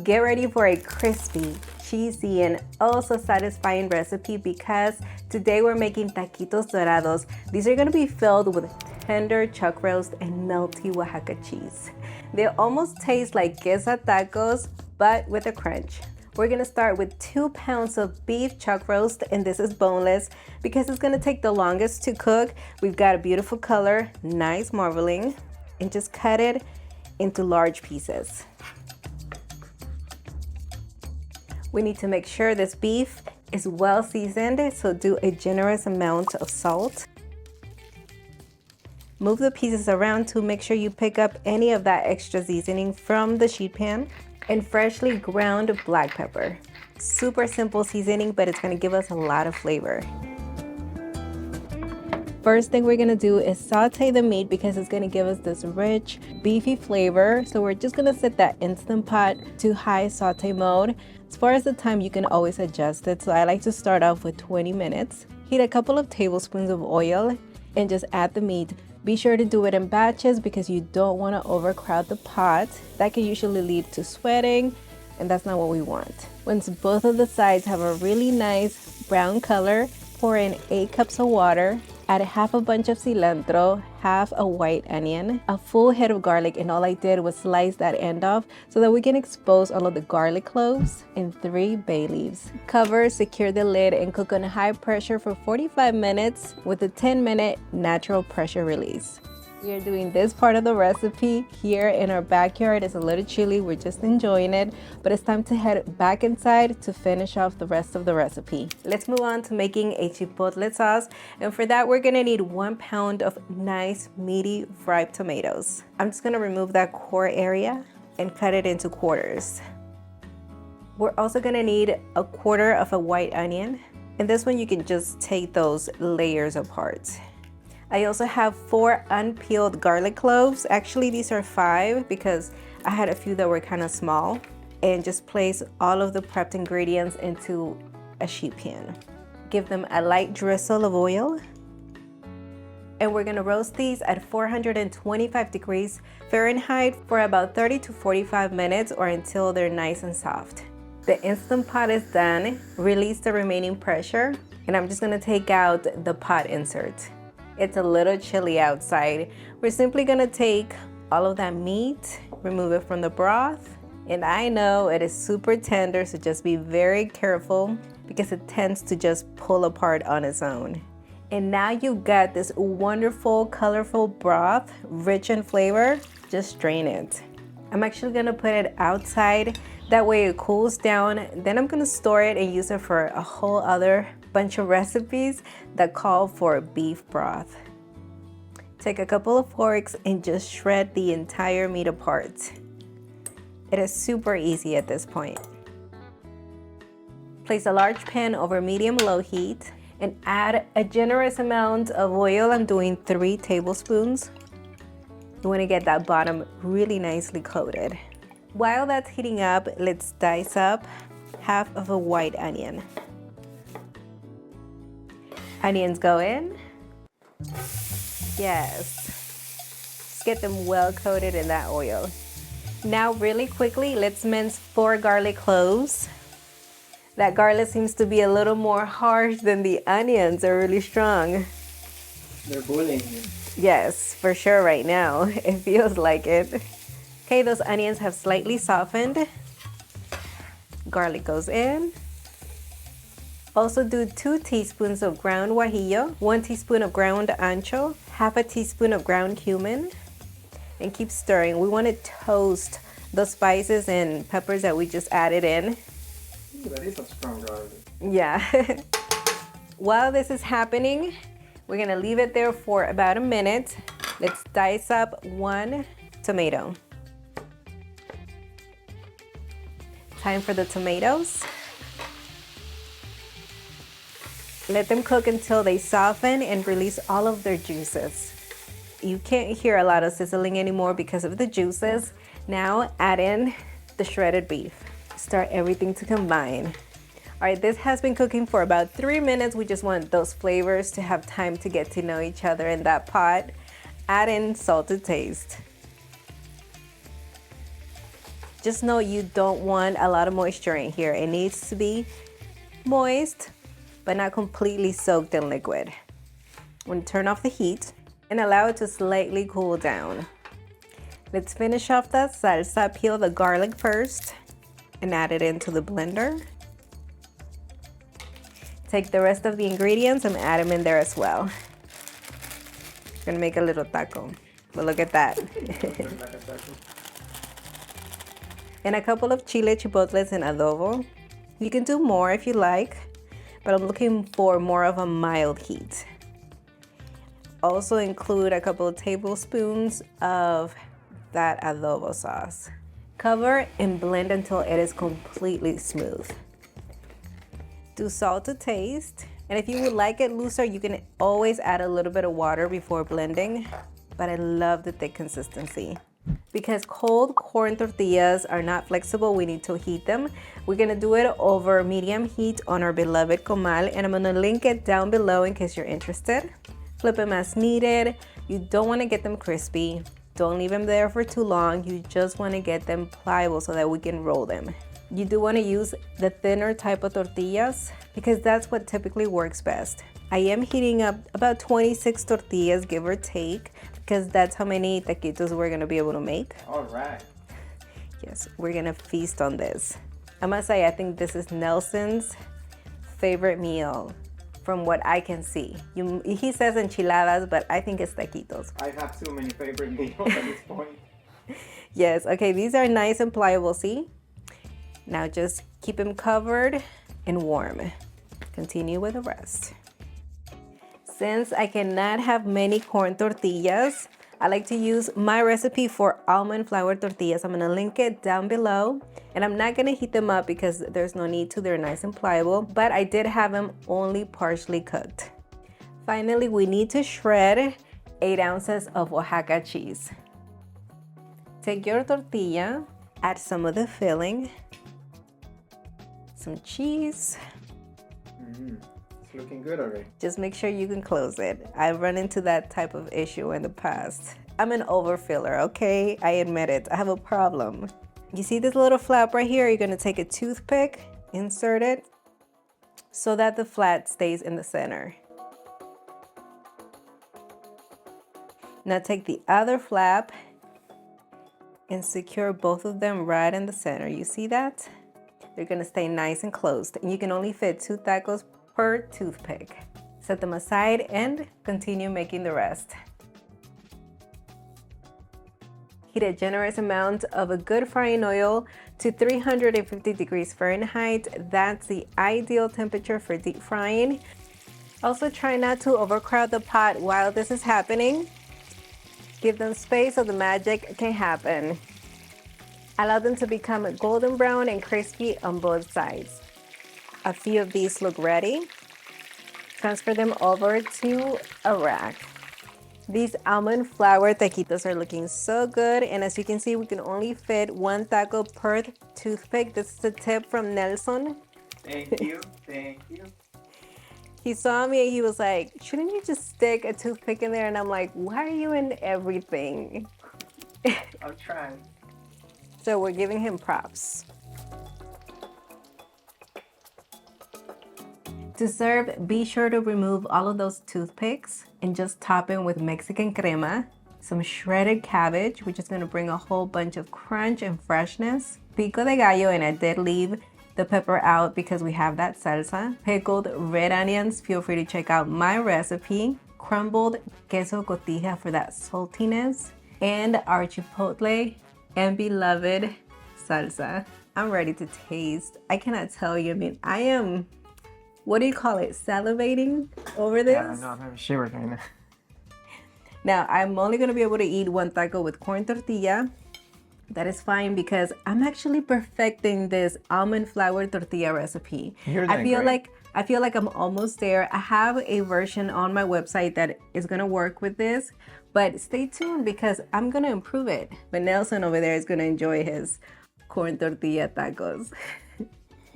Get ready for a crispy, cheesy, and also satisfying recipe because today we're making taquitos dorados. These are gonna be filled with tender chuck roast and melty Oaxaca cheese. They almost taste like queso tacos, but with a crunch. We're gonna start with 2 pounds of beef chuck roast, and this is boneless because it's gonna take the longest to cook. We've got a beautiful color, nice marbling, and just cut it into large pieces. We need to make sure this beef is well seasoned, so do a generous amount of salt. Move the pieces around to make sure you pick up any of that extra seasoning from the sheet pan, and freshly ground black pepper. Super simple seasoning, but it's gonna give us a lot of flavor. First thing we're gonna do is saute the meat because it's gonna give us this rich, beefy flavor. So we're just gonna set that Instant Pot to high saute mode. As far as the time, you can always adjust it. So I like to start off with 20 minutes. Heat a couple of tablespoons of oil and just add the meat. Be sure to do it in batches because you don't wanna overcrowd the pot. That can usually lead to sweating, and that's not what we want. Once both of the sides have a really nice brown color, pour in 8 cups of water. Add half a bunch of cilantro, half a white onion, a full head of garlic, and all I did was slice that end off so that we can expose all of the garlic cloves, and 3 bay leaves. Cover, secure the lid, and cook on high pressure for 45 minutes with a 10-minute natural pressure release. We are doing this part of the recipe here in our backyard. It's a little chilly, we're just enjoying it, but it's time to head back inside to finish off the rest of the recipe. Let's move on to making a chipotle sauce, and for that we're gonna need 1 pound of nice meaty fried tomatoes. I'm just gonna remove that core area and cut it into quarters. We're also gonna need 1/4 of a white onion, and this one you can just take those layers apart. I also have 4 unpeeled garlic cloves. Actually, these are 5 because I had a few that were kind of small. And just place all of the prepped ingredients into a sheet pan. Give them a light drizzle of oil. And we're gonna roast these at 425 degrees Fahrenheit for about 30 to 45 minutes or until they're nice and soft. The Instant Pot is done. Release the remaining pressure, and I'm just gonna take out the pot insert. It's a little chilly outside. We're simply gonna take all of that meat, remove it from the broth, and I know it is super tender, so just be very careful because it tends to just pull apart on its own. And now you've got this wonderful, colorful broth, rich in flavor. Just drain it. I'm actually gonna put it outside. That way it cools down. Then I'm gonna store it and use it for a whole other bunch of recipes that call for beef broth. Take a couple of forks and just shred the entire meat apart. It is super easy at this point. Place a large pan over medium-low heat and add a generous amount of oil. I'm doing 3 tablespoons. You want to get that bottom really nicely coated. While that's heating up, let's dice up half of a white onion. Onions go in. Yes. Just get them well coated in that oil. Now really quickly, let's mince 4 garlic cloves. That garlic seems to be a little more harsh than the onions. They're really strong. They're boiling. Yes, for sure right now. It feels like it. Okay, those onions have slightly softened. Garlic goes in. Also do 2 teaspoons of ground guajillo, 1 teaspoon of ground ancho, half a teaspoon of ground cumin, and keep stirring. We want to toast the spices and peppers that we just added in. Ooh, that is a strong garlic. Yeah. While this is happening, we're gonna leave it there for about a minute. Let's dice up 1 tomato. Time for the tomatoes. Let them cook until they soften and release all of their juices. You can't hear a lot of sizzling anymore because of the juices. Now add in the shredded beef. Start everything to combine. All right, this has been cooking for about 3 minutes. We just want those flavors to have time to get to know each other in that pot. Add in salt to taste. Just know you don't want a lot of moisture in here. It needs to be moist, but not completely soaked in liquid. I'm going to turn off the heat and allow it to slightly cool down. Let's finish off that salsa. Peel the garlic first and add it into the blender. Take the rest of the ingredients and add them in there as well. I'm gonna make a little taco, but look at that. And a couple of chile chipotles and adobo. You can do more if you like, but I'm looking for more of a mild heat. Also include a couple of tablespoons of that adobo sauce. Cover and blend until it is completely smooth. Do salt to taste. And if you would like it looser, you can always add a little bit of water before blending, but I love the thick consistency. Because cold corn tortillas are not flexible, we need to heat them. We're gonna do it over medium heat on our beloved comal, and I'm gonna link it down below in case you're interested. Flip them as needed. You don't wanna get them crispy. Don't leave them there for too long. You just wanna get them pliable so that we can roll them. You do wanna use the thinner type of tortillas because that's what typically works best. I am heating up about 26 tortillas, give or take, because that's how many taquitos we're gonna be able to make. All right. Yes, we're gonna feast on this. I must say, I think this is Nelson's favorite meal from what I can see. He says enchiladas, but I think it's taquitos. I have too many favorite meals at this point. Yes, okay, these are nice and pliable, see? Now just keep them covered and warm. Continue with the rest. Since I cannot have many corn tortillas, I like to use my recipe for almond flour tortillas. I'm gonna link it down below, and I'm not gonna heat them up because there's no need to, they're nice and pliable, but I did have them only partially cooked. Finally, we need to shred 8 ounces of Oaxaca cheese. Take your tortilla, add some of the filling, some cheese. It's looking good already. Just make sure you can close it. I've run into that type of issue in the past. I'm an overfiller, okay? I admit it. I have a problem. You see this little flap right here? You're gonna take a toothpick, insert it, so that the flat stays in the center. Now take the other flap and secure both of them right in the center. You see that? They're gonna stay nice and closed. And you can only fit 2 tacos per toothpick. Set them aside and continue making the rest. Heat a generous amount of a good frying oil to 350 degrees Fahrenheit. That's the ideal temperature for deep frying. Also try not to overcrowd the pot while this is happening. Give them space so the magic can happen. Allow them to become golden brown and crispy on both sides. A few of these look ready. Transfer them over to a rack. These almond flour taquitos are looking so good, and as you can see, we can only fit 1 taco per toothpick. This is a tip from Nelson. Thank you, thank you. He saw me and he was like, shouldn't you just stick a toothpick in there? And I'm like, why are you in everything? I'm trying. So we're giving him props. To serve, be sure to remove all of those toothpicks and just top them with Mexican crema, some shredded cabbage, which is gonna bring a whole bunch of crunch and freshness, Pico de Gallo, and I did leave the pepper out because we have that salsa, pickled red onions, feel free to check out my recipe, crumbled queso cotija for that saltiness, and our Chipotle and beloved salsa. I'm ready to taste. I cannot tell you, I mean, I am, what do you call it, salivating over this? Yeah, no, I'm having shivers right now. Now, I'm only gonna be able to eat 1 taco with corn tortilla. That is fine because I'm actually perfecting this almond flour tortilla recipe. I feel like I'm almost there. I have a version on my website that is gonna work with this, but stay tuned because I'm gonna improve it. But Nelson over there is gonna enjoy his corn tortilla tacos.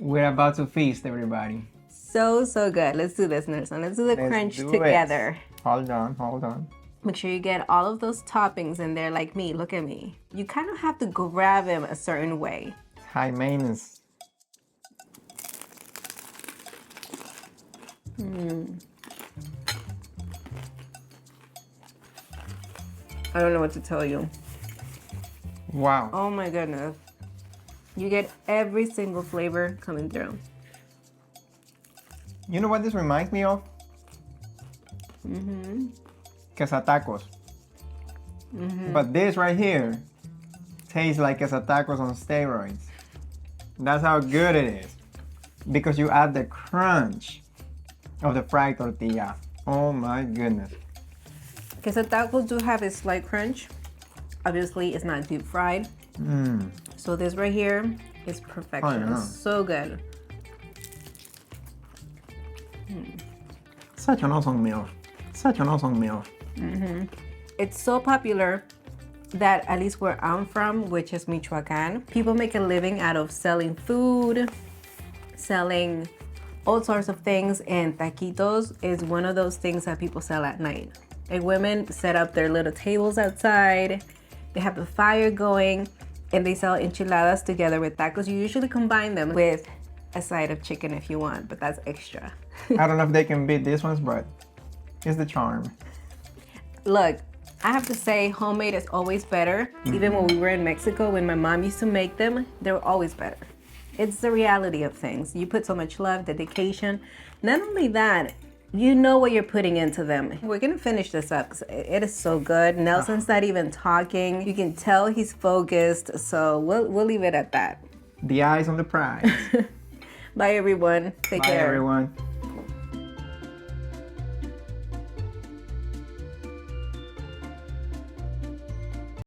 We're about to feast, everybody. So good. Let's do this, Nelson. Let's do the crunch together. Hold on. Make sure you get all of those toppings in there like me. Look at me. You kind of have to grab them a certain way. High maintenance. I don't know what to tell you. Wow. Oh my goodness. You get every single flavor coming through. You know what this reminds me of? Quesatacos. But this right here tastes like quesatacos on steroids. That's how good it is. Because you add the crunch of the fried tortilla. Oh my goodness. Quesatacos do have a slight crunch. Obviously, it's not deep fried. So this right here is perfection. Oh, yeah. It's so good. Such an awesome meal. Such an awesome meal. It's so popular that at least where I'm from, which is Michoacan, people make a living out of selling food, selling all sorts of things, and taquitos is one of those things that people sell at night. Like women set up their little tables outside, they have the fire going, and they sell enchiladas together with tacos. You usually combine them with a side of chicken if you want, but that's extra. I don't know if they can beat these ones, but it's the charm. Look, I have to say homemade is always better. Even when we were in Mexico, when my mom used to make them, they were always better. It's the reality of things. You put so much love, dedication. Not only that, you know what you're putting into them. We're gonna finish this up because it is so good. Nelson's not even talking. You can tell he's focused, so we'll leave it at that. The eyes on the prize. Bye everyone. Take Bye care. everyone.